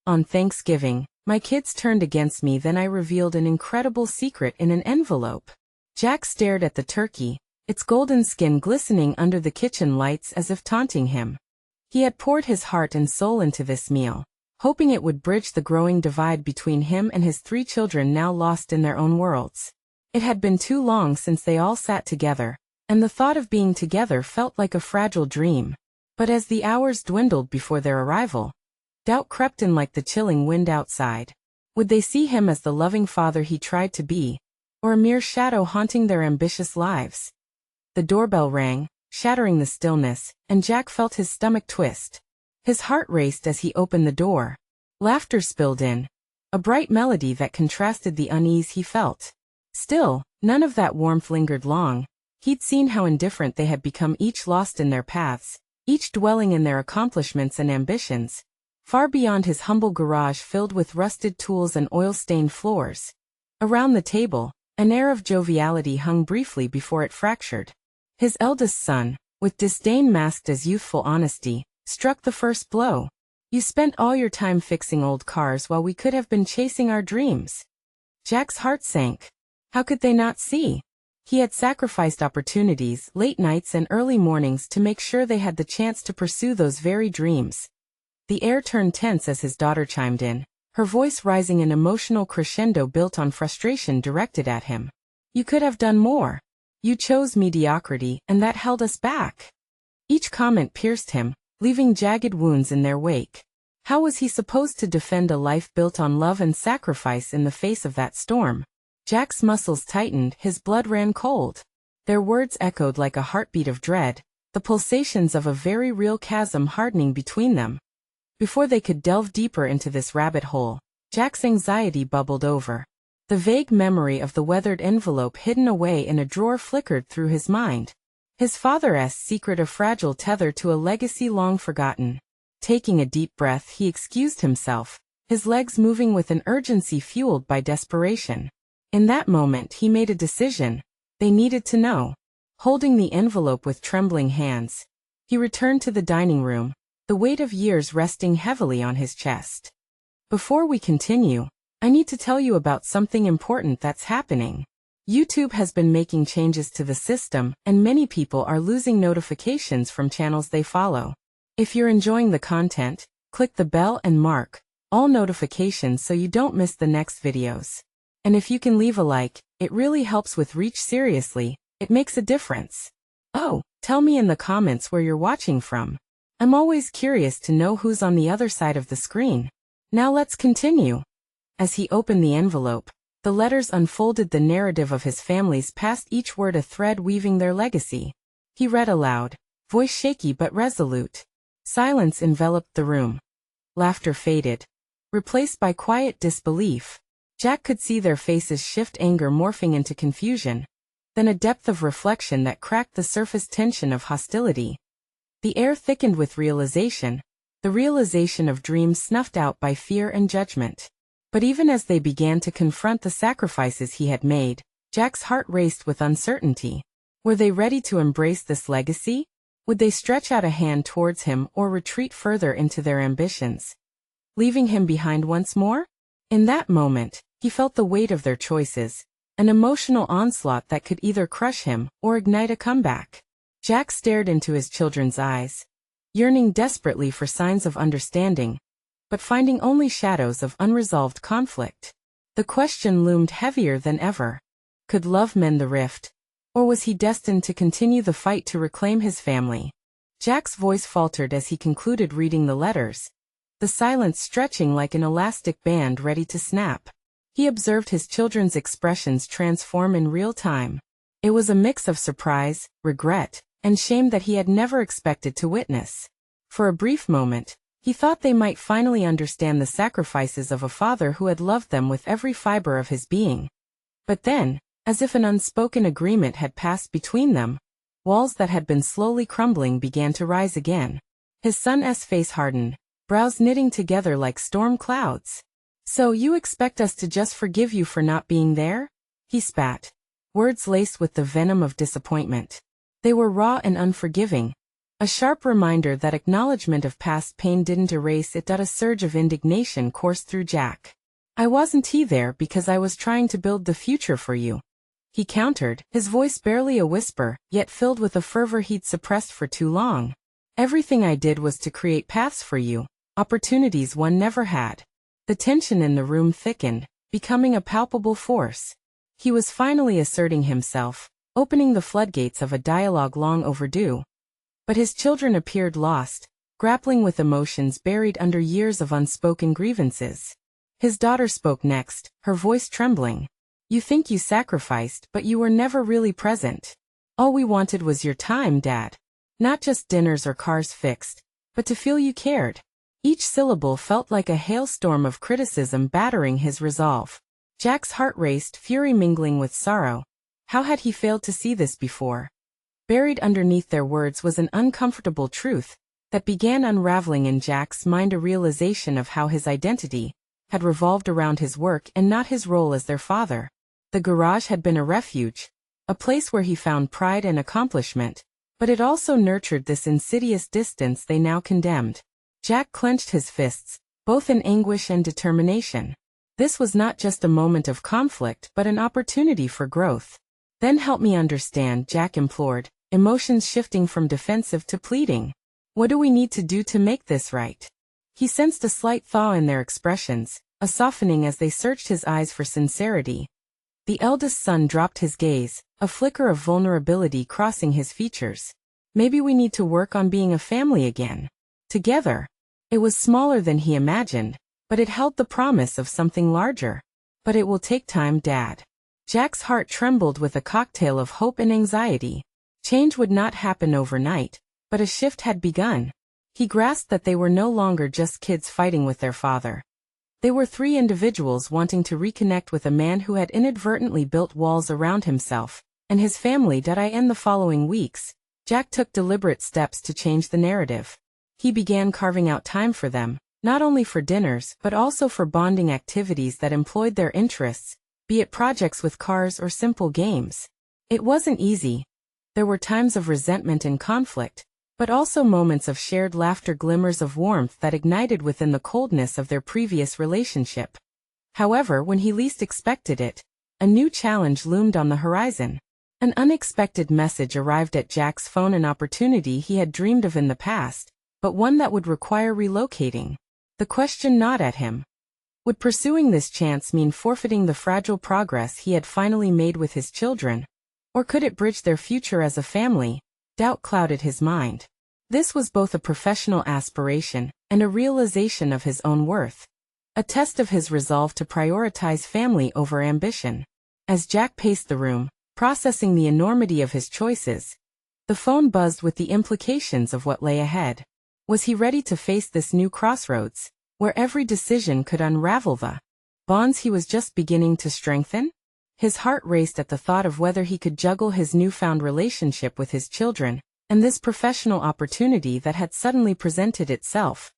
On Thanksgiving, my kids turned against me, then I revealed an incredible secret in an envelope. Jack stared at the turkey, its golden skin glistening under the kitchen lights as if taunting him. He had poured his heart and soul into this meal, hoping it would bridge the growing divide between him and his 3 children now lost in their own worlds. It had been too long since they all sat together, and the thought of being together felt like a fragile dream. But as the hours dwindled before their arrival, doubt crept in like the chilling wind outside. Would they see him as the loving father he tried to be, or a mere shadow haunting their ambitious lives? The doorbell rang, shattering the stillness, and Jack felt his stomach twist. His heart raced as he opened the door. Laughter spilled in, a bright melody that contrasted the unease he felt. Still, none of that warmth lingered long. He'd seen how indifferent they had become, each lost in their paths, each dwelling in their accomplishments and ambitions, far beyond his humble garage filled with rusted tools and oil-stained floors. Around the table, an air of joviality hung briefly before it fractured. His eldest son, with disdain masked as youthful honesty, struck the first blow. "You spent all your time fixing old cars while we could have been chasing our dreams." Jack's heart sank. How could they not see? He had sacrificed opportunities, late nights and early mornings to make sure they had the chance to pursue those very dreams. The air turned tense as his daughter chimed in, her voice rising an emotional crescendo built on frustration directed at him. "You could have done more. You chose mediocrity, and that held us back." Each comment pierced him, leaving jagged wounds in their wake. How was he supposed to defend a life built on love and sacrifice in the face of that storm? Jack's muscles tightened, his blood ran cold. Their words echoed like a heartbeat of dread, the pulsations of a very real chasm hardening between them. Before they could delve deeper into this rabbit hole, Jack's anxiety bubbled over. The vague memory of the weathered envelope hidden away in a drawer flickered through his mind. His father's secret, a fragile tether to a legacy long forgotten. Taking a deep breath, he excused himself, his legs moving with an urgency fueled by desperation. In that moment he made a decision. They needed to know. Holding the envelope with trembling hands, he returned to the dining room, the weight of years resting heavily on his chest. "Before we continue, I need to tell you about something important that's happening. YouTube has been making changes to the system, and many people are losing notifications from channels they follow. If you're enjoying the content, click the bell and mark all notifications so you don't miss the next videos. And if you can leave a like, it really helps with reach. Seriously, it makes a difference. Oh, tell me in the comments where you're watching from. I'm always curious to know who's on the other side of the screen. Now let's continue." As he opened the envelope, the letters unfolded the narrative of his family's past, each word a thread weaving their legacy. He read aloud, voice shaky but resolute. Silence enveloped the room. Laughter faded, replaced by quiet disbelief. Jack could see their faces shift, anger morphing into confusion, then a depth of reflection that cracked the surface tension of hostility. The air thickened with realization, the realization of dreams snuffed out by fear and judgment. But even as they began to confront the sacrifices he had made, Jack's heart raced with uncertainty. Were they ready to embrace this legacy? Would they stretch out a hand towards him or retreat further into their ambitions, leaving him behind once more? In that moment, he felt the weight of their choices, an emotional onslaught that could either crush him or ignite a comeback. Jack stared into his children's eyes, yearning desperately for signs of understanding, but finding only shadows of unresolved conflict. The question loomed heavier than ever. Could love mend the rift, or was he destined to continue the fight to reclaim his family? Jack's voice faltered as he concluded reading the letters, the silence stretching like an elastic band ready to snap. He observed his children's expressions transform in real time. It was a mix of surprise, regret, and shame that he had never expected to witness. For a brief moment, he thought they might finally understand the sacrifices of a father who had loved them with every fiber of his being. But then, as if an unspoken agreement had passed between them, walls that had been slowly crumbling began to rise again. His son's face hardened, brows knitting together like storm clouds. "So you expect us to just forgive you for not being there?" He spat, words laced with the venom of disappointment. They were raw and unforgiving, A sharp reminder that acknowledgement of past pain didn't erase it. A surge of indignation coursed through Jack. "I wasn't there because I was trying to build the future for you," he countered, his voice barely a whisper, yet filled with a fervor he'd suppressed for too long. "Everything I did was to create paths for you, opportunities one never had." The tension in the room thickened, becoming a palpable force. He was finally asserting himself, opening the floodgates of a dialogue long overdue. But his children appeared lost, grappling with emotions buried under years of unspoken grievances. His daughter spoke next, her voice trembling. "You think you sacrificed, but you were never really present. All we wanted was your time, Dad. Not just dinners or cars fixed, but to feel you cared." Each syllable felt like a hailstorm of criticism battering his resolve. Jack's heart raced, fury mingling with sorrow. How had he failed to see this before? Buried underneath their words was an uncomfortable truth that began unraveling in Jack's mind, a realization of how his identity had revolved around his work and not his role as their father. The garage had been a refuge, a place where he found pride and accomplishment, but it also nurtured this insidious distance they now condemned. Jack clenched his fists, both in anguish and determination. This was not just a moment of conflict but an opportunity for growth. "Then help me understand," Jack implored, emotions shifting from defensive to pleading. "What do we need to do to make this right?" He sensed a slight thaw in their expressions, a softening as they searched his eyes for sincerity. The eldest son dropped his gaze, a flicker of vulnerability crossing his features. "Maybe we need to work on being a family again. Together." It was smaller than he imagined, but it held the promise of something larger. "But it will take time, Dad." Jack's heart trembled with a cocktail of hope and anxiety. Change would not happen overnight, but a shift had begun. He grasped that they were no longer just kids fighting with their father. They were three individuals wanting to reconnect with a man who had inadvertently built walls around himself and his family. In the following weeks, Jack took deliberate steps to change the narrative. He began carving out time for them, not only for dinners but also for bonding activities that employed their interests, be it projects with cars or simple games. It wasn't easy. There were times of resentment and conflict, but also moments of shared laughter, glimmers of warmth that ignited within the coldness of their previous relationship. However, when he least expected it, a new challenge loomed on the horizon. An unexpected message arrived at Jack's phone, an opportunity he had dreamed of in the past, but one that would require relocating. The question gnawed at him. Would pursuing this chance mean forfeiting the fragile progress he had finally made with his children? Or could it bridge their future as a family? Doubt clouded his mind. This was both a professional aspiration and a realization of his own worth. A test of his resolve to prioritize family over ambition. As Jack paced the room, processing the enormity of his choices, the phone buzzed with the implications of what lay ahead. Was he ready to face this new crossroads, where every decision could unravel the bonds he was just beginning to strengthen? His heart raced at the thought of whether he could juggle his newfound relationship with his children and this professional opportunity that had suddenly presented itself.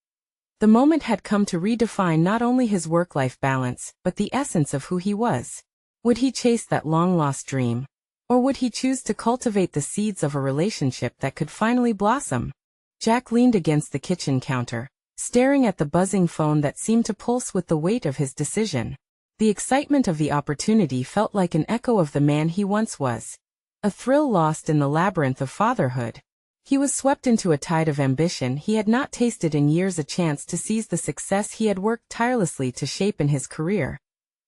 The moment had come to redefine not only his work-life balance, but the essence of who he was. Would he chase that long-lost dream? Or would he choose to cultivate the seeds of a relationship that could finally blossom? Jack leaned against the kitchen counter, staring at the buzzing phone that seemed to pulse with the weight of his decision. The excitement of the opportunity felt like an echo of the man he once was. A thrill lost in the labyrinth of fatherhood. He was swept into a tide of ambition he had not tasted in years, a chance to seize the success he had worked tirelessly to shape in his career.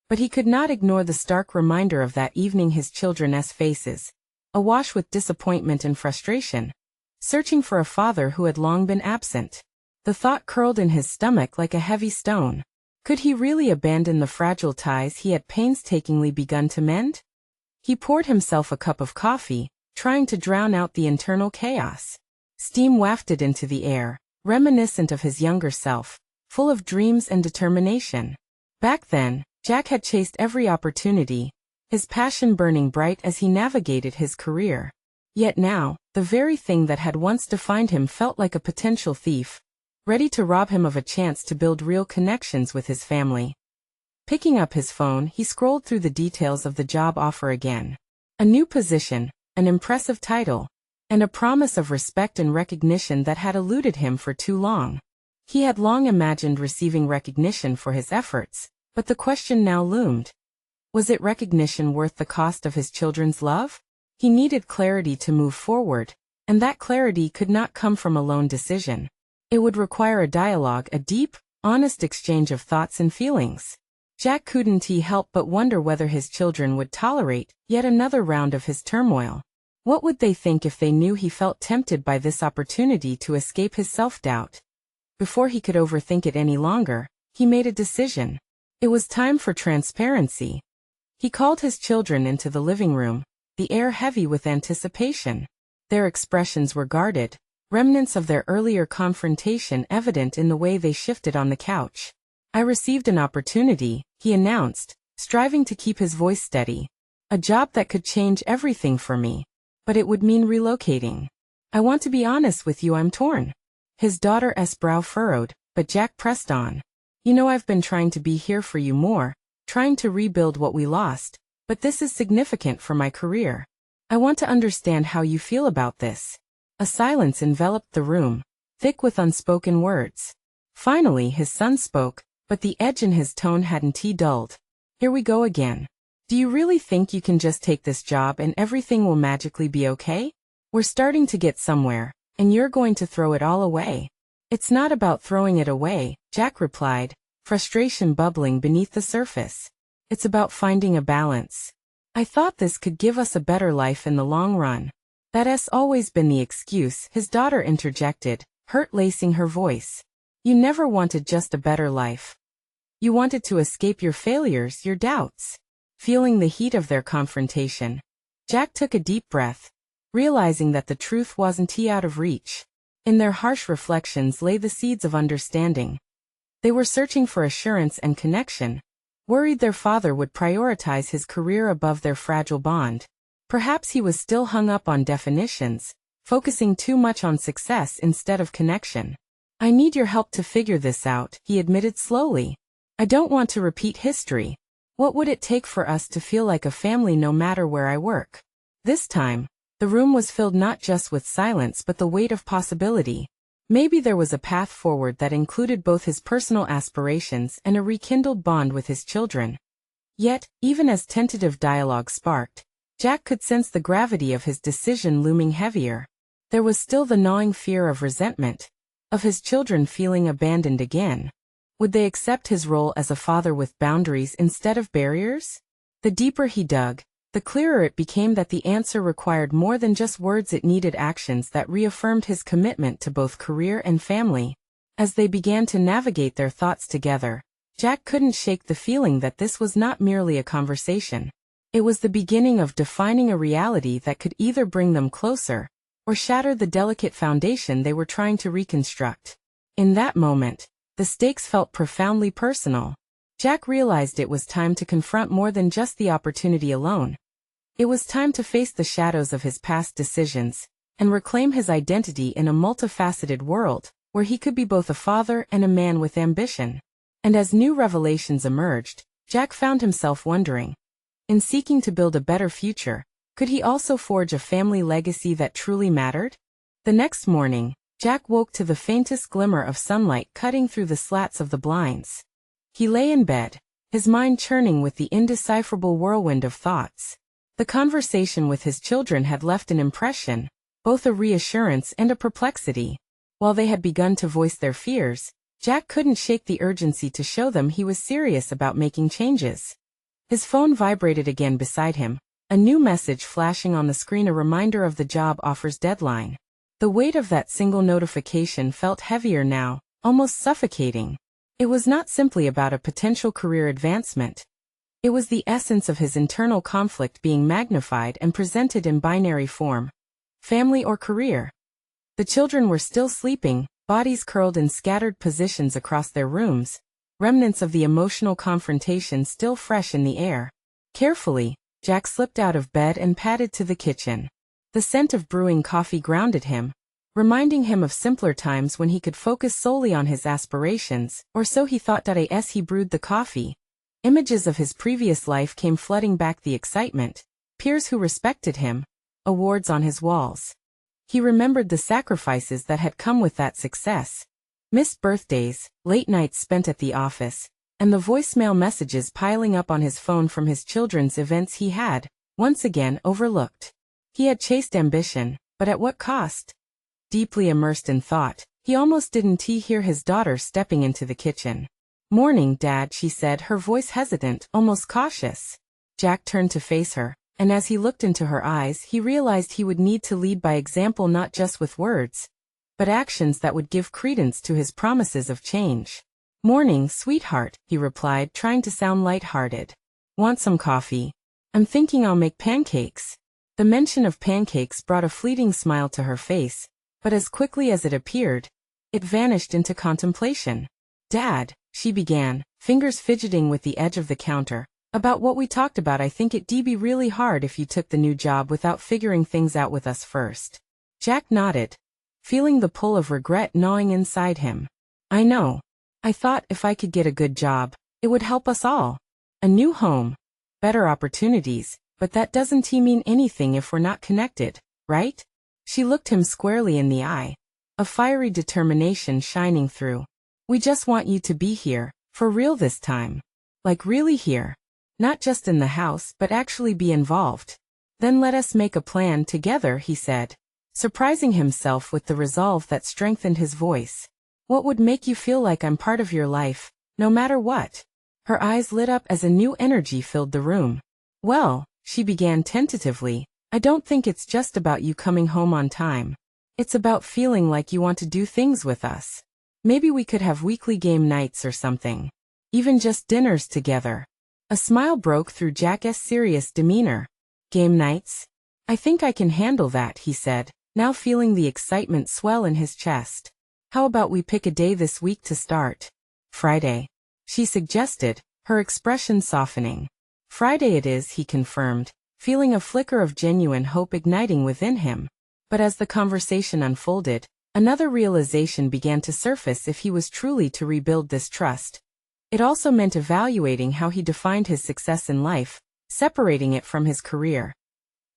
But he could not ignore the stark reminder of that evening, his children's faces, awash with disappointment and frustration, searching for a father who had long been absent. The thought curled in his stomach like a heavy stone. Could he really abandon the fragile ties he had painstakingly begun to mend? He poured himself a cup of coffee, trying to drown out the internal chaos. Steam wafted into the air, reminiscent of his younger self, full of dreams and determination. Back then, Jack had chased every opportunity, his passion burning bright as he navigated his career. Yet now, the very thing that had once defined him felt like a potential thief, ready to rob him of a chance to build real connections with his family. Picking up his phone, he scrolled through the details of the job offer again. A new position, an impressive title, and a promise of respect and recognition that had eluded him for too long. He had long imagined receiving recognition for his efforts, but the question now loomed. Was it recognition worth the cost of his children's love? He needed clarity to move forward, and that clarity could not come from a lone decision. It would require a dialogue, a deep, honest exchange of thoughts and feelings. Jack couldn't help but wonder whether his children would tolerate yet another round of his turmoil. What would they think if they knew he felt tempted by this opportunity to escape his self-doubt? Before he could overthink it any longer, he made a decision. It was time for transparency. He called his children into the living room, the air heavy with anticipation. Their expressions were guarded, remnants of their earlier confrontation evident in the way they shifted on the couch. "I received an opportunity," he announced, striving to keep his voice steady. "A job that could change everything for me. But it would mean relocating. I want to be honest with you, I'm torn." His daughter's brow furrowed, but Jack pressed on. "You know I've been trying to be here for you more, trying to rebuild what we lost, but this is significant for my career. I want to understand how you feel about this." A silence enveloped the room, thick with unspoken words. Finally his son spoke, but the edge in his tone hadn't dulled. "Here we go again. Do you really think you can just take this job and everything will magically be okay? We're starting to get somewhere, and you're going to throw it all away." "It's not about throwing it away," Jack replied, frustration bubbling beneath the surface. "It's about finding a balance. I thought this could give us a better life in the long run." "That's always been the excuse," his daughter interjected, hurt lacing her voice. "You never wanted just a better life. You wanted to escape your failures, your doubts." Feeling the heat of their confrontation, Jack took a deep breath, realizing that the truth wasn't out of reach. In their harsh reflections lay the seeds of understanding. They were searching for assurance and connection, worried their father would prioritize his career above their fragile bond. Perhaps he was still hung up on definitions, focusing too much on success instead of connection. "I need your help to figure this out," he admitted slowly. "I don't want to repeat history. What would it take for us to feel like a family no matter where I work?" This time, the room was filled not just with silence but the weight of possibility. Maybe there was a path forward that included both his personal aspirations and a rekindled bond with his children. Yet, even as tentative dialogue sparked, Jack could sense the gravity of his decision looming heavier. There was still the gnawing fear of resentment, of his children feeling abandoned again. Would they accept his role as a father with boundaries instead of barriers? The deeper he dug, the clearer it became that the answer required more than just words. It needed actions that reaffirmed his commitment to both career and family. As they began to navigate their thoughts together, Jack couldn't shake the feeling that this was not merely a conversation. It was the beginning of defining a reality that could either bring them closer or shatter the delicate foundation they were trying to reconstruct. In that moment, the stakes felt profoundly personal. Jack realized it was time to confront more than just the opportunity alone. It was time to face the shadows of his past decisions and reclaim his identity in a multifaceted world where he could be both a father and a man with ambition. And as new revelations emerged, Jack found himself wondering, in seeking to build a better future, could he also forge a family legacy that truly mattered? The next morning, Jack woke to the faintest glimmer of sunlight cutting through the slats of the blinds. He lay in bed, his mind churning with the indecipherable whirlwind of thoughts. The conversation with his children had left an impression, both a reassurance and a perplexity. While they had begun to voice their fears, Jack couldn't shake the urgency to show them he was serious about making changes. His phone vibrated again beside him, a new message flashing on the screen, a reminder of the job offer's deadline. The weight of that single notification felt heavier now, almost suffocating. It was not simply about a potential career advancement. It was the essence of his internal conflict being magnified and presented in binary form. Family or career? The children were still sleeping, bodies curled in scattered positions across their rooms, remnants of the emotional confrontation still fresh in the air. Carefully, Jack slipped out of bed and padded to the kitchen. The scent of brewing coffee grounded him, reminding him of simpler times when he could focus solely on his aspirations, or so he thought. As he brewed the coffee, images of his previous life came flooding back, the excitement, peers who respected him, awards on his walls. He remembered the sacrifices that had come with that success. Missed birthdays, late nights spent at the office, and the voicemail messages piling up on his phone from his children's events he had, once again, overlooked. He had chased ambition, but at what cost? Deeply immersed in thought, he almost didn't hear his daughter stepping into the kitchen. "Morning, Dad," she said, her voice hesitant, almost cautious. Jack turned to face her, and as he looked into her eyes, he realized he would need to lead by example, not just with words, but actions that would give credence to his promises of change. "Morning, sweetheart," he replied, trying to sound light-hearted. "Want some coffee? I'm thinking I'll make pancakes." The mention of pancakes brought a fleeting smile to her face, but as quickly as it appeared, it vanished into contemplation. "Dad," she began, fingers fidgeting with the edge of the counter, "about what we talked about, I think it'd be really hard if you took the new job without figuring things out with us first." Jack nodded, feeling the pull of regret gnawing inside him. "I know. I thought if I could get a good job, it would help us all. A new home, better opportunities, but that doesn't mean anything if we're not connected, right?" She looked him squarely in the eye, a fiery determination shining through. "We just want you to be here, for real this time. Like really here. Not just in the house, but actually be involved. Then let us make a plan together," he said, surprising himself with the resolve that strengthened his voice. "What would make you feel like I'm part of your life, no matter what?" Her eyes lit up as a new energy filled the room. "Well," she began tentatively, "I don't think it's just about you coming home on time. It's about feeling like you want to do things with us. Maybe we could have weekly game nights or something. Even just dinners together." A smile broke through Jack's serious demeanor. "Game nights? I think I can handle that," he said, now feeling the excitement swell in his chest. "How about we pick a day this week to start?" "Friday," she suggested, her expression softening. "Friday it is," he confirmed, feeling a flicker of genuine hope igniting within him. But as the conversation unfolded, another realization began to surface: if he was truly to rebuild this trust, it also meant evaluating how he defined his success in life, separating it from his career.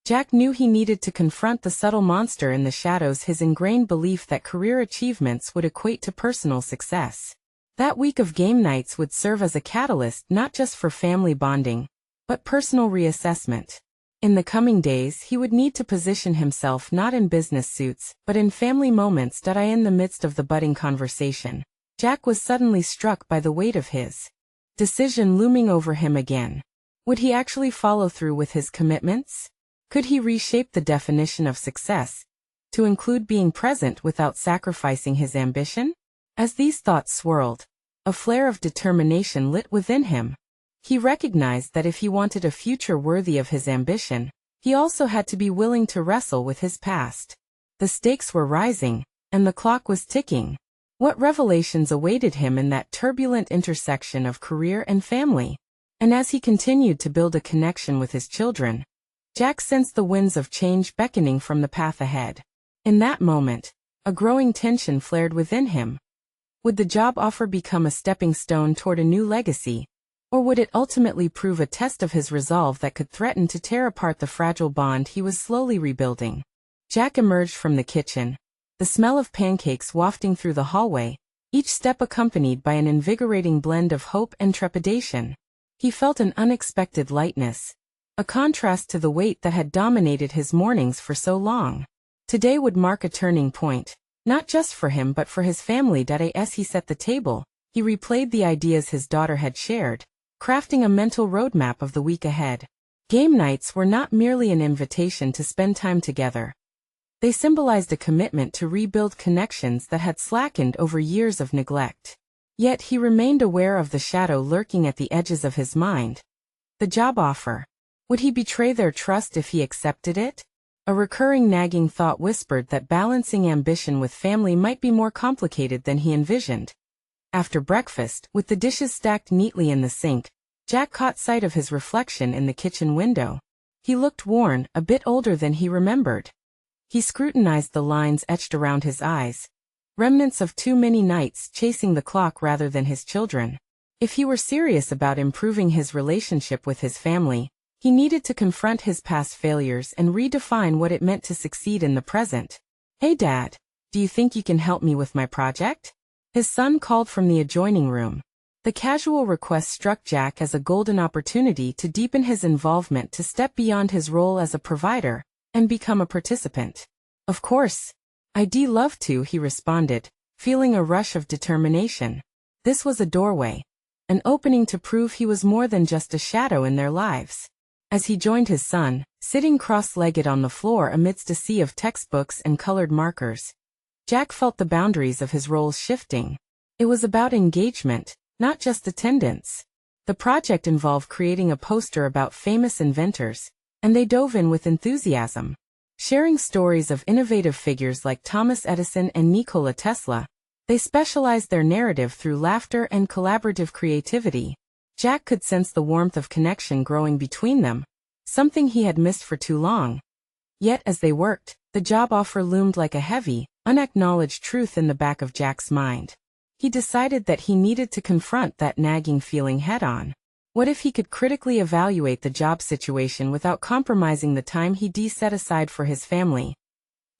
Jack knew he needed to confront the subtle monster in the shadows, his ingrained belief that career achievements would equate to personal success. That week of game nights would serve as a catalyst not just for family bonding, but personal reassessment. In the coming days, he would need to position himself not in business suits, but in family moments. In the midst of the budding conversation, Jack was suddenly struck by the weight of his decision looming over him again. Would he actually follow through with his commitments? Could he reshape the definition of success to include being present without sacrificing his ambition? As these thoughts swirled, a flare of determination lit within him. He recognized that if he wanted a future worthy of his ambition, he also had to be willing to wrestle with his past. The stakes were rising, and the clock was ticking. What revelations awaited him in that turbulent intersection of career and family? And as he continued to build a connection with his children, Jack sensed the winds of change beckoning from the path ahead. In that moment, a growing tension flared within him. Would the job offer become a stepping stone toward a new legacy, or would it ultimately prove a test of his resolve that could threaten to tear apart the fragile bond he was slowly rebuilding? Jack emerged from the kitchen, the smell of pancakes wafting through the hallway, each step accompanied by an invigorating blend of hope and trepidation. He felt an unexpected lightness, a contrast to the weight that had dominated his mornings for so long. Today would mark a turning point, not just for him but for his family. As he set the table, he replayed the ideas his daughter had shared, crafting a mental roadmap of the week ahead. Game nights were not merely an invitation to spend time together. They symbolized a commitment to rebuild connections that had slackened over years of neglect. Yet he remained aware of the shadow lurking at the edges of his mind. The job offer. Would he betray their trust if he accepted it? A recurring nagging thought whispered that balancing ambition with family might be more complicated than he envisioned. After breakfast, with the dishes stacked neatly in the sink, Jack caught sight of his reflection in the kitchen window. He looked worn, a bit older than he remembered. He scrutinized the lines etched around his eyes, remnants of too many nights chasing the clock rather than his children. If he were serious about improving his relationship with his family, he needed to confront his past failures and redefine what it meant to succeed in the present. "Hey Dad, do you think you can help me with my project?" His son called from the adjoining room. The casual request struck Jack as a golden opportunity to deepen his involvement, to step beyond his role as a provider and become a participant. "Of course. I'd love to," he responded, feeling a rush of determination. This was a doorway, an opening to prove he was more than just a shadow in their lives. As he joined his son, sitting cross-legged on the floor amidst a sea of textbooks and colored markers, Jack felt the boundaries of his roles shifting. It was about engagement, not just attendance. The project involved creating a poster about famous inventors, and they dove in with enthusiasm. Sharing stories of innovative figures like Thomas Edison and Nikola Tesla, they specialized their narrative through laughter and collaborative creativity. Jack could sense the warmth of connection growing between them, something he had missed for too long. Yet as they worked, the job offer loomed like a heavy, unacknowledged truth in the back of Jack's mind. He decided that he needed to confront that nagging feeling head-on. What if he could critically evaluate the job situation without compromising the time he'd set aside for his family?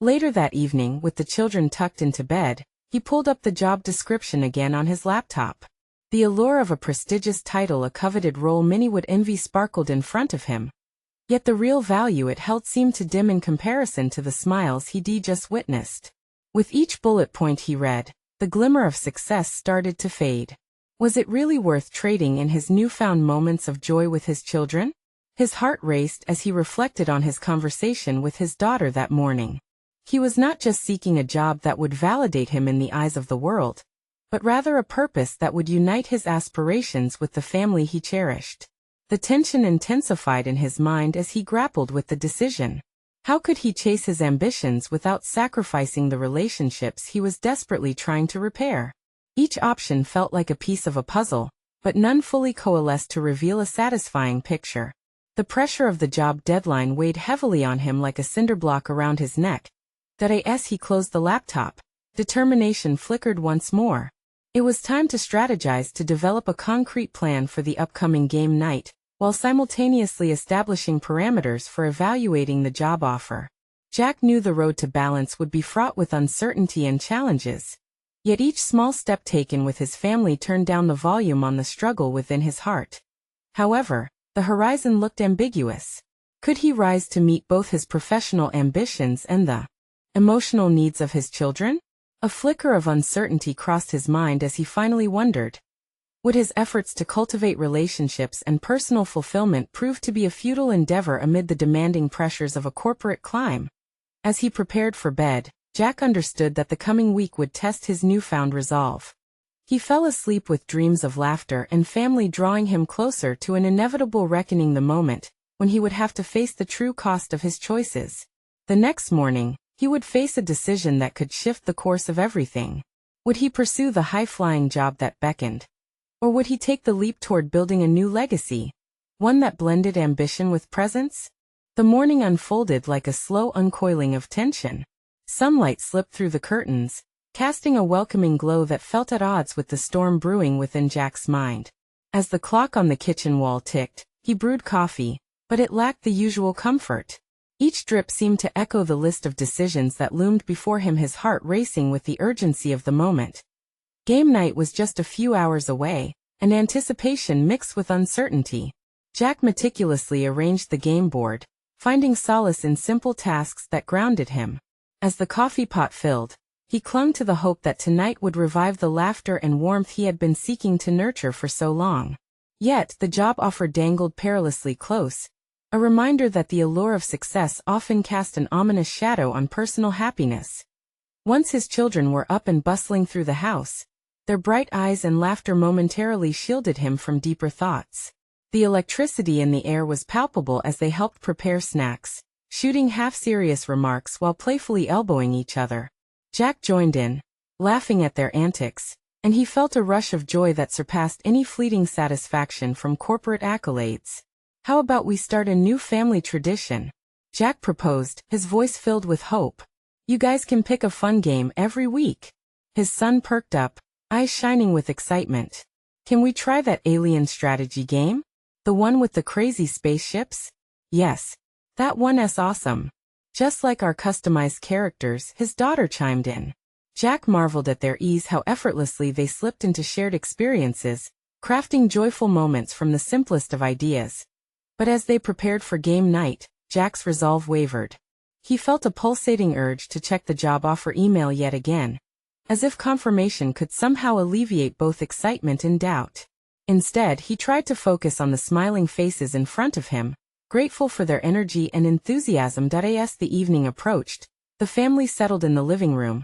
Later that evening, with the children tucked into bed, he pulled up the job description again on his laptop. The allure of a prestigious title, a coveted role many would envy, sparkled in front of him. Yet the real value it held seemed to dim in comparison to the smiles he'd just witnessed. With each bullet point he read, the glimmer of success started to fade. Was it really worth trading in his newfound moments of joy with his children? His heart raced as he reflected on his conversation with his daughter that morning. He was not just seeking a job that would validate him in the eyes of the world, but rather a purpose that would unite his aspirations with the family he cherished. The tension intensified in his mind as he grappled with the decision. How could he chase his ambitions without sacrificing the relationships he was desperately trying to repair? Each option felt like a piece of a puzzle, but none fully coalesced to reveal a satisfying picture. The pressure of the job deadline weighed heavily on him like a cinderblock around his neck. As he closed the laptop, determination flickered once more. It was time to strategize, to develop a concrete plan for the upcoming game night, while simultaneously establishing parameters for evaluating the job offer. Jack knew the road to balance would be fraught with uncertainty and challenges. Yet each small step taken with his family turned down the volume on the struggle within his heart. However, the horizon looked ambiguous. Could he rise to meet both his professional ambitions and the emotional needs of his children? A flicker of uncertainty crossed his mind as he finally wondered. Would his efforts to cultivate relationships and personal fulfillment prove to be a futile endeavor amid the demanding pressures of a corporate climb? As he prepared for bed, Jack understood that the coming week would test his newfound resolve. He fell asleep with dreams of laughter and family drawing him closer to an inevitable reckoning, the moment when he would have to face the true cost of his choices. The next morning, he would face a decision that could shift the course of everything. Would he pursue the high-flying job that beckoned? Or would he take the leap toward building a new legacy, one that blended ambition with presence? The morning unfolded like a slow uncoiling of tension. Sunlight slipped through the curtains, casting a welcoming glow that felt at odds with the storm brewing within Jack's mind. As the clock on the kitchen wall ticked, he brewed coffee, but it lacked the usual comfort. Each drip seemed to echo the list of decisions that loomed before him, his heart racing with the urgency of the moment. Game night was just a few hours away, and anticipation mixed with uncertainty. Jack meticulously arranged the game board, finding solace in simple tasks that grounded him. As the coffee pot filled, he clung to the hope that tonight would revive the laughter and warmth he had been seeking to nurture for so long. Yet the job offer dangled perilously close, a reminder that the allure of success often cast an ominous shadow on personal happiness. Once his children were up and bustling through the house, their bright eyes and laughter momentarily shielded him from deeper thoughts. The electricity in the air was palpable as they helped prepare snacks, shooting half-serious remarks while playfully elbowing each other. Jack joined in, laughing at their antics, and he felt a rush of joy that surpassed any fleeting satisfaction from corporate accolades. "How about we start a new family tradition?" Jack proposed, his voice filled with hope. "You guys can pick a fun game every week." His son perked up, eyes shining with excitement. "Can we try that alien strategy game? The one with the crazy spaceships?" "Yes. That one's awesome." Just like our customized characters, his daughter chimed in. Jack marveled at their ease, how effortlessly they slipped into shared experiences, crafting joyful moments from the simplest of ideas. But as they prepared for game night, Jack's resolve wavered. He felt a pulsating urge to check the job offer email yet again, as if confirmation could somehow alleviate both excitement and doubt. Instead, he tried to focus on the smiling faces in front of him, grateful for their energy and enthusiasm. As the evening approached, the family settled in the living room,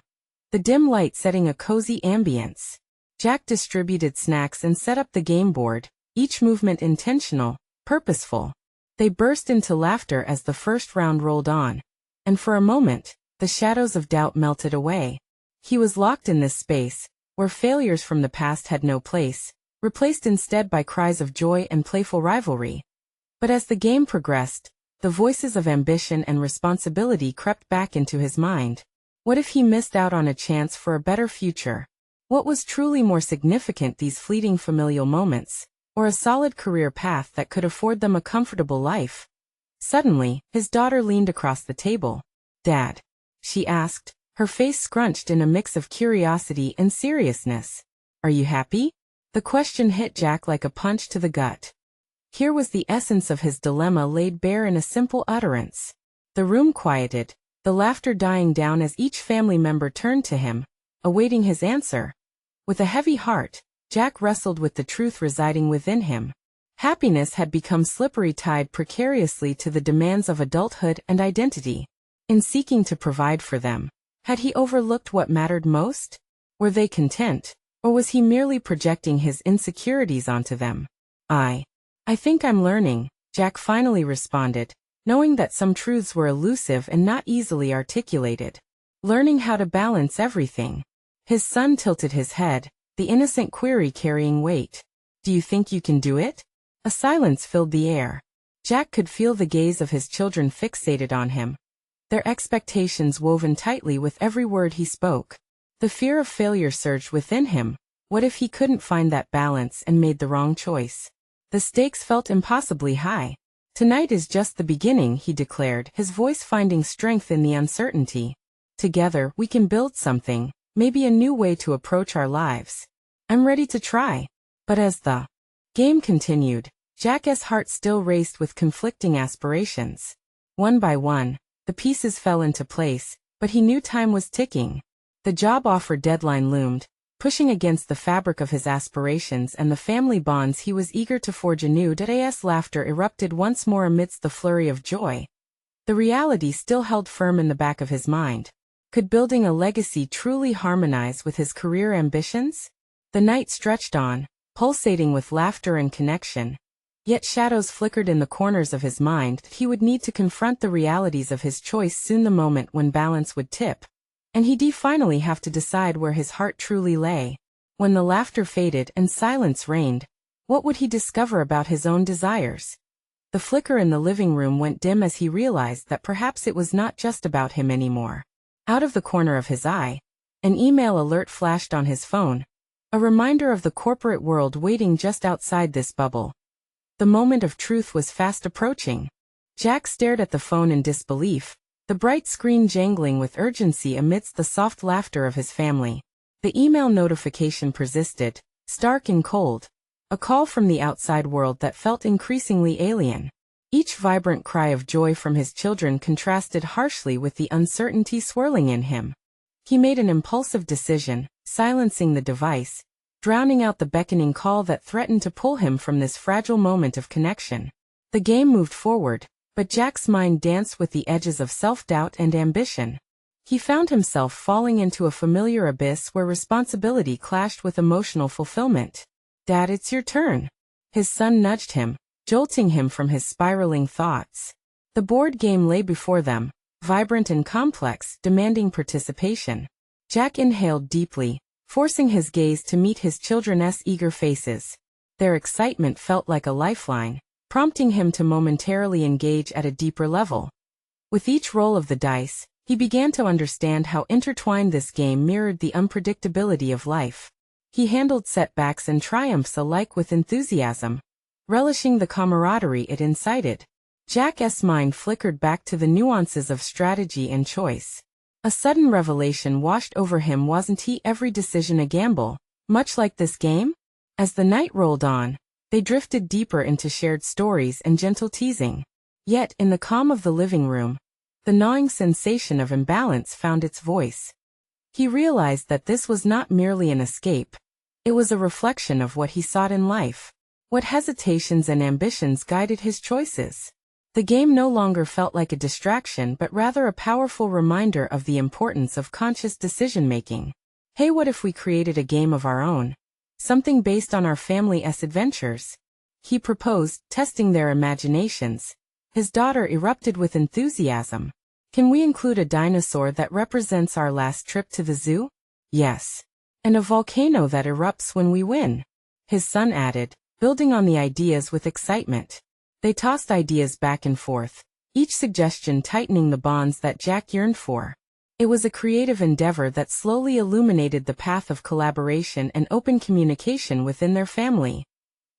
the dim light setting a cozy ambience. Jack distributed snacks and set up the game board, each movement intentional, purposeful. They burst into laughter as the first round rolled on, and for a moment, the shadows of doubt melted away. He was locked in this space, where failures from the past had no place, replaced instead by cries of joy and playful rivalry. But as the game progressed, the voices of ambition and responsibility crept back into his mind. What if he missed out on a chance for a better future? What was truly more significant, these fleeting familial moments, or a solid career path that could afford them a comfortable life? Suddenly, his daughter leaned across the table. "Dad," she asked, her face scrunched in a mix of curiosity and seriousness. "Are you happy?" The question hit Jack like a punch to the gut. Here was the essence of his dilemma laid bare in a simple utterance. The room quieted, the laughter dying down as each family member turned to him, awaiting his answer. With a heavy heart, Jack wrestled with the truth residing within him. Happiness had become slippery, tied precariously to the demands of adulthood and identity. In seeking to provide for them, had he overlooked what mattered most? Were they content, or was he merely projecting his insecurities onto them? I think I'm learning," Jack finally responded, knowing that some truths were elusive and not easily articulated. "Learning how to balance everything." His son tilted his head, the innocent query carrying weight. "Do you think you can do it?" A silence filled the air. Jack could feel the gaze of his children fixated on him, their expectations woven tightly with every word he spoke. The fear of failure surged within him. What if he couldn't find that balance and made the wrong choice? The stakes felt impossibly high. "Tonight is just the beginning," he declared, his voice finding strength in the uncertainty. "Together, we can build something, maybe a new way to approach our lives. I'm ready to try." But as the game continued, Jack's heart still raced with conflicting aspirations. One by one, the pieces fell into place, but he knew time was ticking. The job offer deadline loomed, pushing against the fabric of his aspirations and the family bonds he was eager to forge anew. As laughter erupted once more amidst the flurry of joy, the reality still held firm in the back of his mind. Could building a legacy truly harmonize with his career ambitions? The night stretched on, pulsating with laughter and connection. Yet shadows flickered in the corners of his mind. He would need to confront the realities of his choice soon, the moment when balance would tip, and he'd finally have to decide where his heart truly lay. When the laughter faded and silence reigned, what would he discover about his own desires? The flicker in the living room went dim as he realized that perhaps it was not just about him anymore. Out of the corner of his eye, an email alert flashed on his phone, a reminder of the corporate world waiting just outside this bubble. The moment of truth was fast approaching. Jack stared at the phone in disbelief, the bright screen jangling with urgency amidst the soft laughter of his family. The email notification persisted, stark and cold, a call from the outside world that felt increasingly alien. Each vibrant cry of joy from his children contrasted harshly with the uncertainty swirling in him. He made an impulsive decision, silencing the device, drowning out the beckoning call that threatened to pull him from this fragile moment of connection. The game moved forward, but Jack's mind danced with the edges of self-doubt and ambition. He found himself falling into a familiar abyss where responsibility clashed with emotional fulfillment. "Dad, it's your turn." His son nudged him, jolting him from his spiraling thoughts. The board game lay before them, vibrant and complex, demanding participation. Jack inhaled deeply, forcing his gaze to meet his children's eager faces. Their excitement felt like a lifeline, prompting him to momentarily engage at a deeper level. With each roll of the dice, he began to understand how intertwined this game mirrored the unpredictability of life. He handled setbacks and triumphs alike with enthusiasm, relishing the camaraderie it incited. Jack's mind flickered back to the nuances of strategy and choice. A sudden revelation washed over him. Wasn't he every decision a gamble, much like this game? As the night rolled on, they drifted deeper into shared stories and gentle teasing. Yet, in the calm of the living room, the gnawing sensation of imbalance found its voice. He realized that this was not merely an escape. It was a reflection of what he sought in life. What hesitations and ambitions guided his choices. The game no longer felt like a distraction but rather a powerful reminder of the importance of conscious decision-making. Hey, what if we created a game of our own? Something based on our family's adventures? He proposed, testing their imaginations. His daughter erupted with enthusiasm. Can we include a dinosaur that represents our last trip to the zoo? Yes. And a volcano that erupts when we win. His son added, building on the ideas with excitement. They tossed ideas back and forth, each suggestion tightening the bonds that Jack yearned for. It was a creative endeavor that slowly illuminated the path of collaboration and open communication within their family.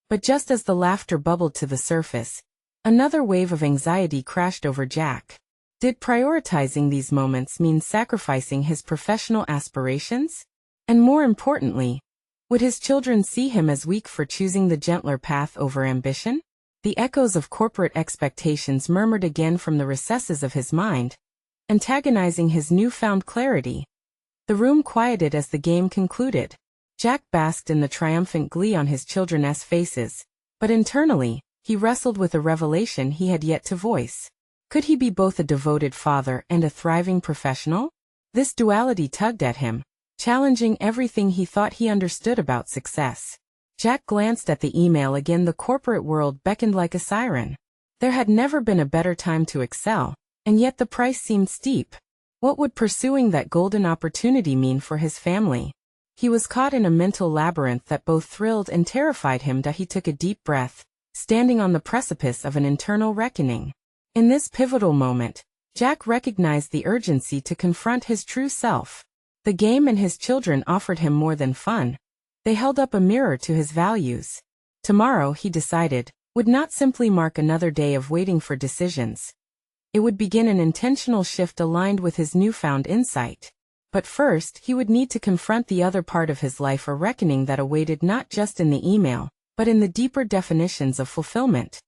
But just as the laughter bubbled to the surface, another wave of anxiety crashed over Jack. Did prioritizing these moments mean sacrificing his professional aspirations? And more importantly, would his children see him as weak for choosing the gentler path over ambition? The echoes of corporate expectations murmured again from the recesses of his mind, antagonizing his newfound clarity. The room quieted as the game concluded. Jack basked in the triumphant glee on his children's faces, but internally, he wrestled with a revelation he had yet to voice. Could he be both a devoted father and a thriving professional? This duality tugged at him, challenging everything he thought he understood about success. Jack glanced at the email again. The corporate world beckoned like a siren. There had never been a better time to excel, and yet the price seemed steep. What would pursuing that golden opportunity mean for his family? He was caught in a mental labyrinth that both thrilled and terrified him. He took a deep breath, standing on the precipice of an internal reckoning. In this pivotal moment, Jack recognized the urgency to confront his true self. The game and his children offered him more than fun. They held up a mirror to his values. Tomorrow, he decided, would not simply mark another day of waiting for decisions. It would begin an intentional shift aligned with his newfound insight. But first, he would need to confront the other part of his life, a reckoning that awaited not just in the email, but in the deeper definitions of fulfillment.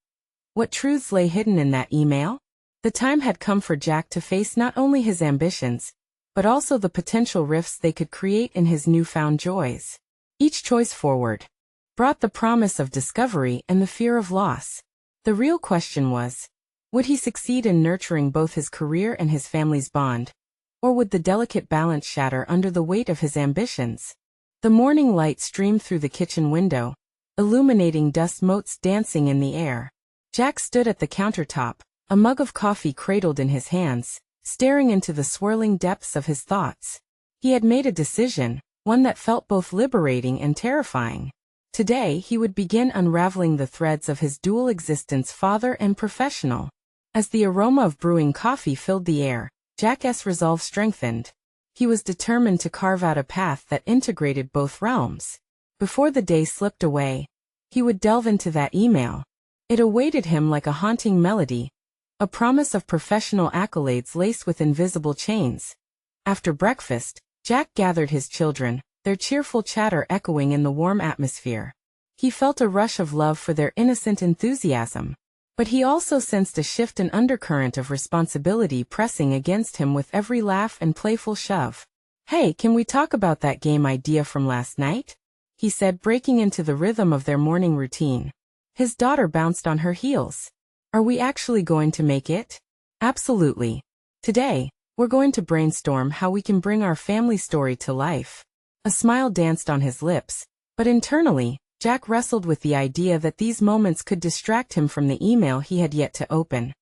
What truths lay hidden in that email? The time had come for Jack to face not only his ambitions, but also the potential rifts they could create in his newfound joys. Each choice forward brought the promise of discovery and the fear of loss. The real question was, would he succeed in nurturing both his career and his family's bond? Or would the delicate balance shatter under the weight of his ambitions? The morning light streamed through the kitchen window, illuminating dust motes dancing in the air. Jack stood at the countertop, a mug of coffee cradled in his hands, staring into the swirling depths of his thoughts. He had made a decision, one that felt both liberating and terrifying. Today, he would begin unraveling the threads of his dual existence, father and professional. As the aroma of brewing coffee filled the air, Jack's resolve strengthened. He was determined to carve out a path that integrated both realms. Before the day slipped away, he would delve into that email. It awaited him like a haunting melody, a promise of professional accolades laced with invisible chains. After breakfast, Jack gathered his children, their cheerful chatter echoing in the warm atmosphere. He felt a rush of love for their innocent enthusiasm. But he also sensed a shift and undercurrent of responsibility pressing against him with every laugh and playful shove. "Hey, can we talk about that game idea from last night?" he said, breaking into the rhythm of their morning routine. His daughter bounced on her heels. "Are we actually going to make it?" "Absolutely. Today, we're going to brainstorm how we can bring our family story to life." A smile danced on his lips, but internally, Jack wrestled with the idea that these moments could distract him from the email he had yet to open.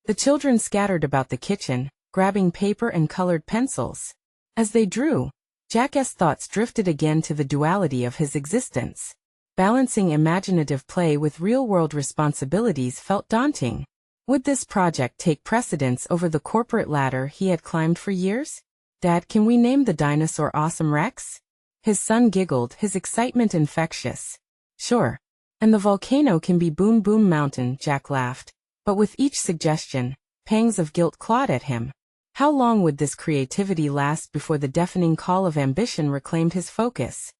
The children scattered about the kitchen, grabbing paper and colored pencils. As they drew, Jack's thoughts drifted again to the duality of his existence. Balancing imaginative play with real-world responsibilities felt daunting. Would this project take precedence over the corporate ladder he had climbed for years? "Dad, can we name the dinosaur Awesome Rex?" His son giggled, his excitement infectious. "Sure. And the volcano can be Boom Boom Mountain," Jack laughed, But with each suggestion, pangs of guilt clawed at him. How long would this creativity last before the deafening call of ambition reclaimed his focus?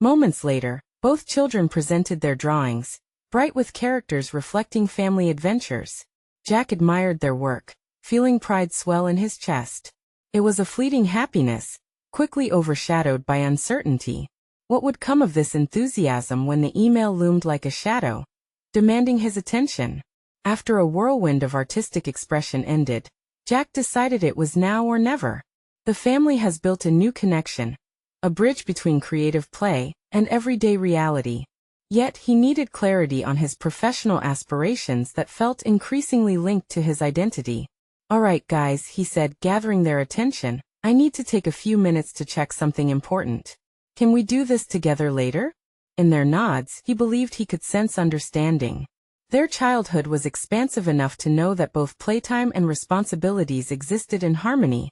Moments later, both children presented their drawings, bright with characters reflecting family adventures. Jack admired their work, feeling pride swell in his chest. It was a fleeting happiness, quickly overshadowed by uncertainty. What would come of this enthusiasm when the email loomed like a shadow, demanding his attention? After a whirlwind of artistic expression ended, Jack decided it was now or never. The family has built a new connection, a bridge between creative play and everyday reality. Yet he needed clarity on his professional aspirations that felt increasingly linked to his identity. "All right, guys," he said, gathering their attention, "I need to take a few minutes to check something important. Can we do this together later?" In their nods, he believed he could sense understanding. Their childhood was expansive enough to know that both playtime and responsibilities existed in harmony.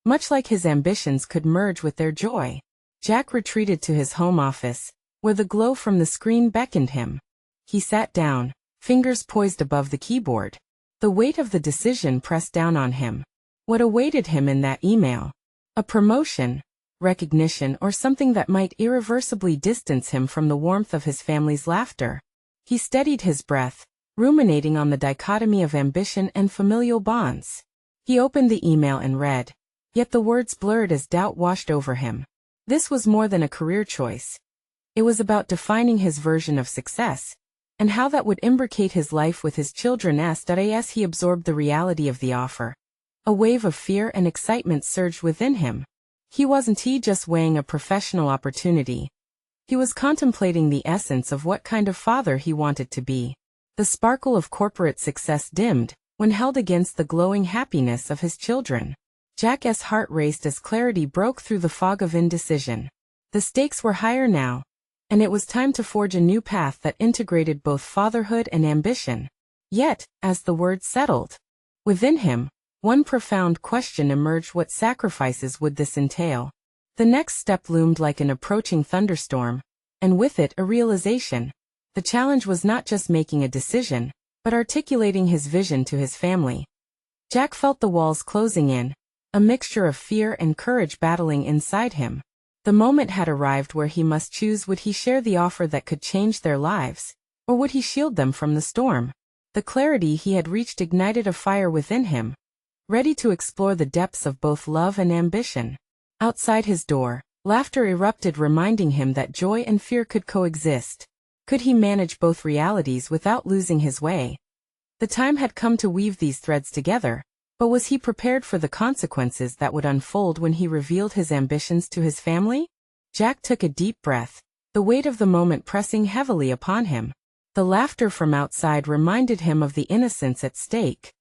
Much like his ambitions could merge with their joy. Jack retreated to his home office, where the glow from the screen beckoned him. He sat down, fingers poised above the keyboard. The weight of the decision pressed down on him. What awaited him in that email? A promotion, recognition, or something that might irreversibly distance him from the warmth of his family's laughter? He steadied his breath, ruminating on the dichotomy of ambition and familial bonds. He opened the email and read, yet the words blurred as doubt washed over him. This was more than a career choice. It was about defining his version of success, and how that would imbricate his life with his children. As he absorbed the reality of the offer, a wave of fear and excitement surged within him. He wasn't just weighing a professional opportunity. He was contemplating the essence of what kind of father he wanted to be. The sparkle of corporate success dimmed when held against the glowing happiness of his children. Jack's heart raced as clarity broke through the fog of indecision. The stakes were higher now, and it was time to forge a new path that integrated both fatherhood and ambition. Yet, as the words settled within him, one profound question emerged: what sacrifices would this entail? The next step loomed like an approaching thunderstorm, and with it a realization. The challenge was not just making a decision, but articulating his vision to his family. Jack felt the walls closing in, a mixture of fear and courage battling inside him. The moment had arrived where he must choose: would he share the offer that could change their lives, or would he shield them from the storm? The clarity he had reached ignited a fire within him, ready to explore the depths of both love and ambition. Outside his door, laughter erupted, reminding him that joy and fear could coexist. Could he manage both realities without losing his way? The time had come to weave these threads together, but was he prepared for the consequences that would unfold when he revealed his ambitions to his family? Jack took a deep breath, the weight of the moment pressing heavily upon him. The laughter from outside reminded him of the innocence at stake.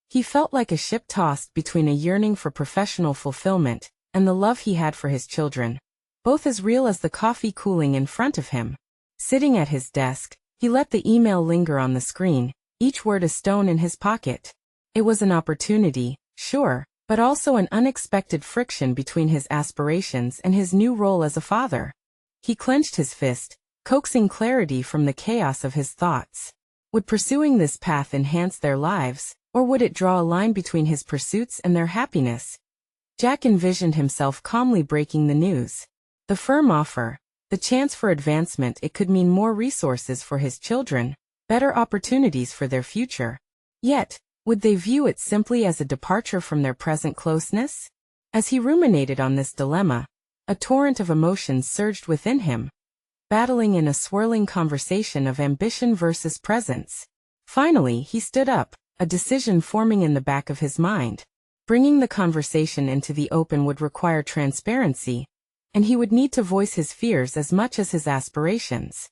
He felt like a ship tossed between a yearning for professional fulfillment and the love he had for his children, both as real as the coffee cooling in front of him. Sitting at his desk, he let the email linger on the screen, each word a stone in his pocket. It was an opportunity, sure, but also an unexpected friction between his aspirations and his new role as a father. He clenched his fist, coaxing clarity from the chaos of his thoughts. Would pursuing this path enhance their lives, or would it draw a line between his pursuits and their happiness? Jack envisioned himself calmly breaking the news. The firm offer, the chance for advancement. It could mean more resources for his children, better opportunities for their future. Yet, would they view it simply as a departure from their present closeness? As he ruminated on this dilemma, a torrent of emotions surged within him, battling in a swirling conversation of ambition versus presence. Finally, he stood up, a decision forming in the back of his mind. Bringing the conversation into the open would require transparency, and he would need to voice his fears as much as his aspirations.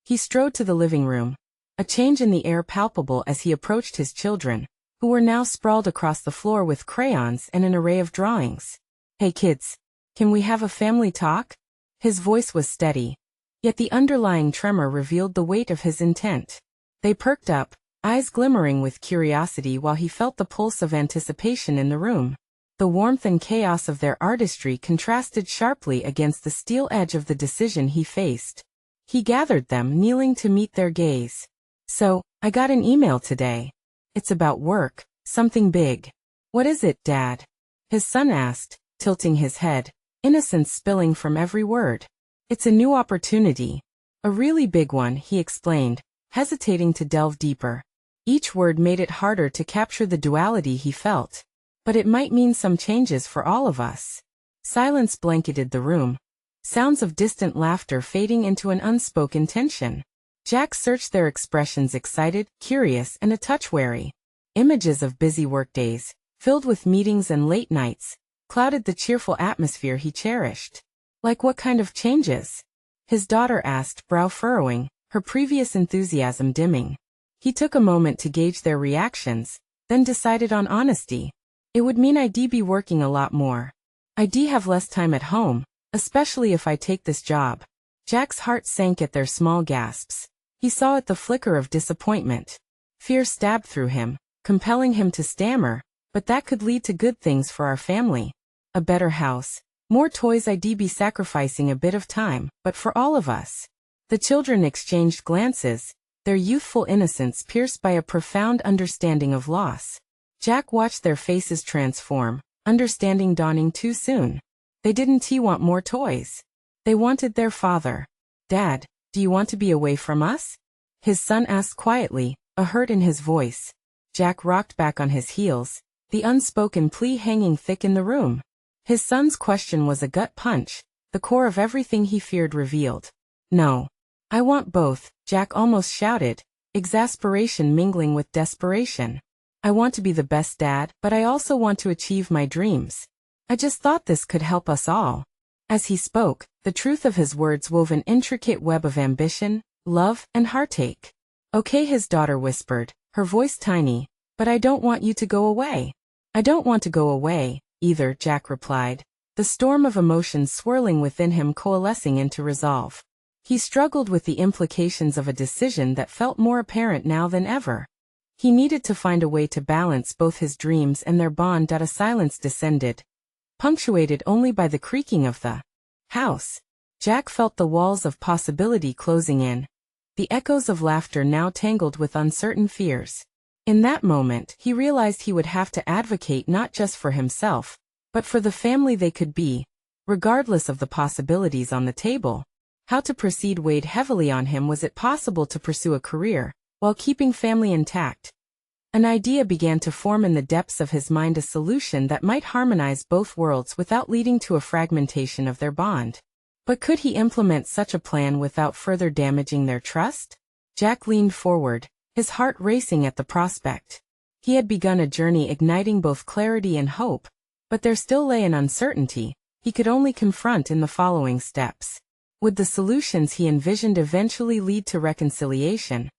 He strode to the living room, a change in the air palpable as he approached his children, who were now sprawled across the floor with crayons and an array of drawings. "Hey kids, can we have a family talk?" His voice was steady, yet the underlying tremor revealed the weight of his intent. They perked up, eyes glimmering with curiosity, while he felt the pulse of anticipation in the room. The warmth and chaos of their artistry contrasted sharply against the steel edge of the decision he faced. He gathered them, kneeling to meet their gaze. "So, I got an email today. It's about work, something big. What is it, Dad? His son asked, tilting his head, innocence spilling from every word. It's a new opportunity. A really big one, he explained, hesitating to delve deeper. Each word made it harder to capture the duality he felt. But it might mean some changes for all of us. Silence blanketed the room. Sounds of distant laughter fading into an unspoken tension. Jack searched their expressions, excited, curious, and a touch wary. Images of busy workdays, filled with meetings and late nights, clouded the cheerful atmosphere he cherished. Like what kind of changes? His daughter asked, brow furrowing, her previous enthusiasm dimming. He took a moment to gauge their reactions, then decided on honesty. It would mean I'd be working a lot more. I'd have less time at home, especially if I take this job. Jack's heart sank at their small gasps. He saw it the flicker of disappointment. Fear stabbed through him, compelling him to stammer, but that could lead to good things for our family. A better house, more toys. I'd be sacrificing a bit of time, but for all of us. The children exchanged glances, their youthful innocence pierced by a profound understanding of loss. Jack watched their faces transform, understanding dawning too soon. They didn't want more toys. They wanted their father. Dad, do you want to be away from us? His son asked quietly, a hurt in his voice. Jack rocked back on his heels, the unspoken plea hanging thick in the room. His son's question was a gut punch, the core of everything he feared revealed. No. I want both, Jack almost shouted, exasperation mingling with desperation. I want to be the best dad, but I also want to achieve my dreams. I just thought this could help us all. As he spoke, the truth of his words wove an intricate web of ambition, love, and heartache. Okay, his daughter whispered, her voice tiny, but I don't want you to go away. I don't want to go away, either, Jack replied, the storm of emotions swirling within him coalescing into resolve. He struggled with the implications of a decision that felt more apparent now than ever. He needed to find a way to balance both his dreams and their bond. A silence descended, punctuated only by the creaking of the house. Jack felt the walls of possibility closing in, the echoes of laughter now tangled with uncertain fears. In that moment, he realized he would have to advocate not just for himself, but for the family they could be, regardless of the possibilities on the table. How to proceed weighed heavily on him. Was it possible to pursue a career while keeping family intact? An idea began to form in the depths of his mind, a solution that might harmonize both worlds without leading to a fragmentation of their bond. But could he implement such a plan without further damaging their trust? Jack leaned forward, his heart racing at the prospect. He had begun a journey igniting both clarity and hope, but there still lay an uncertainty he could only confront in the following steps. Would the solutions he envisioned eventually lead to reconciliation?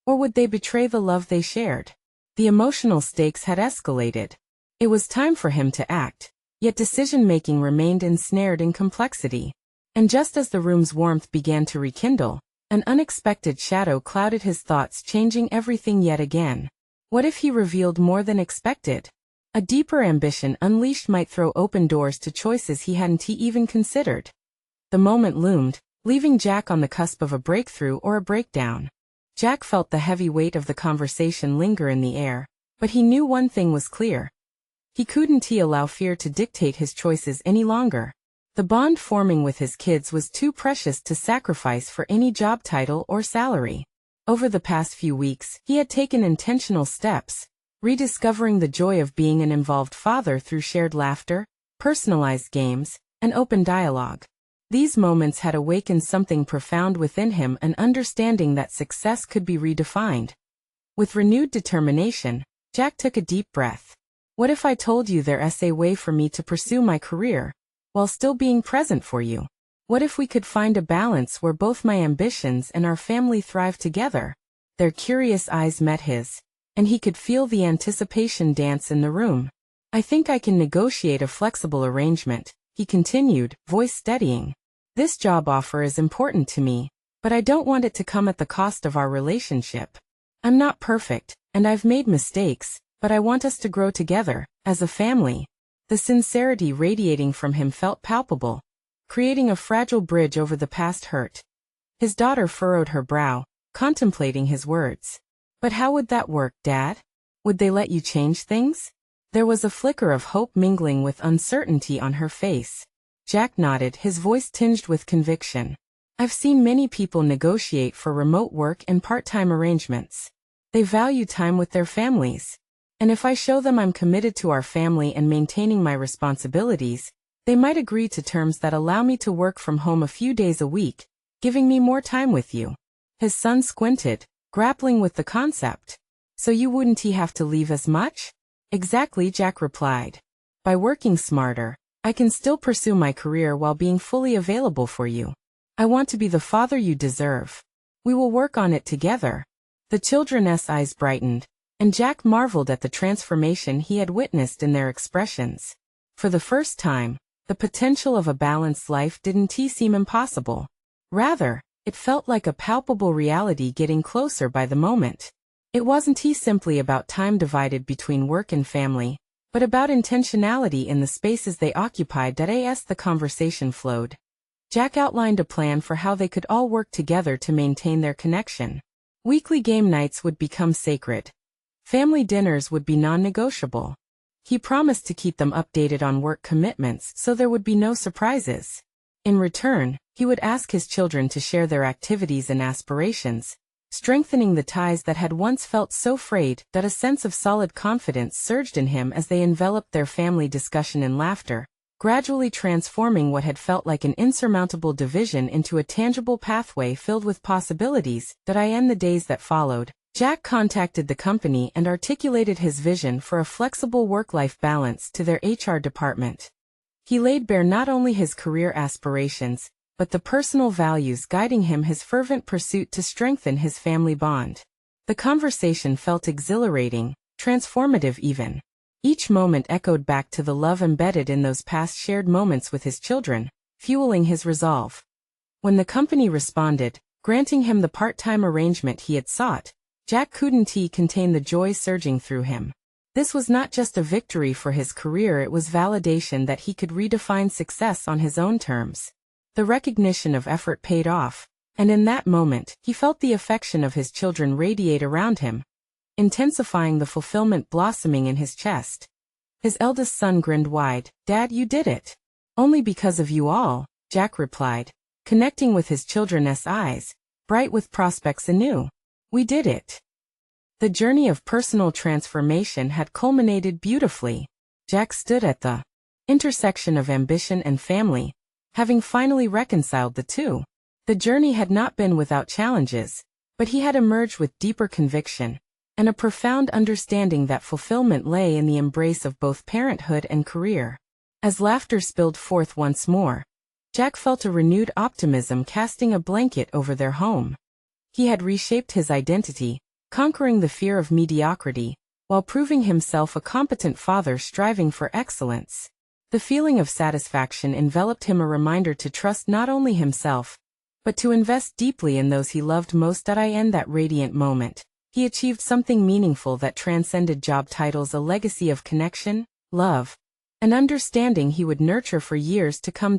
Or would they betray the love they shared? The emotional stakes had escalated. It was time for him to act, yet decision-making remained ensnared in complexity. And just as the room's warmth began to rekindle, an unexpected shadow clouded his thoughts, changing everything yet again. What if he revealed more than expected? A deeper ambition unleashed might throw open doors to choices he hadn't even considered. The moment loomed, leaving Jack on the cusp of a breakthrough or a breakdown. Jack felt the heavy weight of the conversation linger in the air, but he knew one thing was clear. He couldn't allow fear to dictate his choices any longer. The bond forming with his kids was too precious to sacrifice for any job title or salary. Over the past few weeks, he had taken intentional steps, rediscovering the joy of being an involved father through shared laughter, personalized games, and open dialogue. These moments had awakened something profound within him, an understanding that success could be redefined. With renewed determination, Jack took a deep breath. What if I told you there's a way for me to pursue my career, while still being present for you? What if we could find a balance where both my ambitions and our family thrive together? Their curious eyes met his, and he could feel the anticipation dance in the room. I think I can negotiate a flexible arrangement, he continued, voice steadying. This job offer is important to me, but I don't want it to come at the cost of our relationship. I'm not perfect, and I've made mistakes, but I want us to grow together, as a family. The sincerity radiating from him felt palpable, creating a fragile bridge over the past hurt. His daughter furrowed her brow, contemplating his words. But how would that work, Dad? Would they let you change things? There was a flicker of hope mingling with uncertainty on her face. Jack nodded, his voice tinged with conviction. I've seen many people negotiate for remote work and part-time arrangements. They value time with their families. And if I show them I'm committed to our family and maintaining my responsibilities, they might agree to terms that allow me to work from home a few days a week, giving me more time with you. His son squinted, grappling with the concept. So you wouldn't have to leave as much? Exactly, Jack replied. By working smarter, I can still pursue my career while being fully available for you. I want to be the father you deserve. We will work on it together. The children's eyes brightened, and Jack marveled at the transformation he had witnessed in their expressions. For the first time, the potential of a balanced life didn't seem impossible. Rather, it felt like a palpable reality getting closer by the moment. It wasn't simply about time divided between work and family, but about intentionality in the spaces they occupied. As the conversation flowed, Jack outlined a plan for how they could all work together to maintain their connection. Weekly game nights would become sacred. Family dinners would be non-negotiable. He promised to keep them updated on work commitments so there would be no surprises. In return, he would ask his children to share their activities and aspirations, strengthening the ties that had once felt so frayed. That a sense of solid confidence surged in him as they enveloped their family discussion in laughter, gradually transforming what had felt like an insurmountable division into a tangible pathway filled with possibilities. In the days that followed, Jack contacted the company and articulated his vision for a flexible work-life balance to their HR department. He laid bare not only his career aspirations, but the personal values guiding him, his fervent pursuit to strengthen his family bond. The conversation felt exhilarating, transformative even. Each moment echoed back to the love embedded in those past shared moments with his children, fueling his resolve. When the company responded, granting him the part-time arrangement he had sought, Jack couldn't contain the joy surging through him. This was not just a victory for his career, it was validation that he could redefine success on his own terms. The recognition of effort paid off, and in that moment, he felt the affection of his children radiate around him, intensifying the fulfillment blossoming in his chest. His eldest son grinned wide. "Dad, you did it." "Only because of you all," Jack replied, connecting with his children's eyes, bright with prospects anew. "We did it." The journey of personal transformation had culminated beautifully. Jack stood at the intersection of ambition and family, having finally reconciled the two. The journey had not been without challenges, but he had emerged with deeper conviction and a profound understanding that fulfillment lay in the embrace of both parenthood and career. As laughter spilled forth once more, Jack felt a renewed optimism casting a blanket over their home. He had reshaped his identity, conquering the fear of mediocrity, while proving himself a competent father striving for excellence. The feeling of satisfaction enveloped him, a reminder to trust not only himself, but to invest deeply in those he loved most. In that radiant moment, he achieved something meaningful that transcended job titles, a legacy of connection, love, and understanding he would nurture for years to come.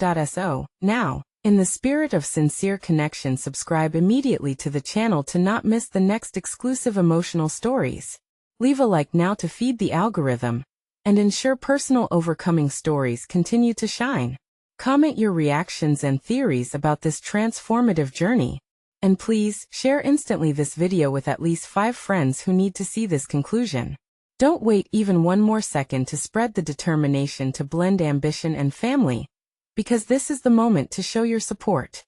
Now, in the spirit of sincere connection, subscribe immediately to the channel to not miss the next exclusive emotional stories. Leave a like now to feed the algorithm and ensure personal overcoming stories continue to shine. Comment your reactions and theories about this transformative journey. And please, share instantly this video with at least 5 friends who need to see this conclusion. Don't wait even one more second to spread the determination to blend ambition and family, because this is the moment to show your support.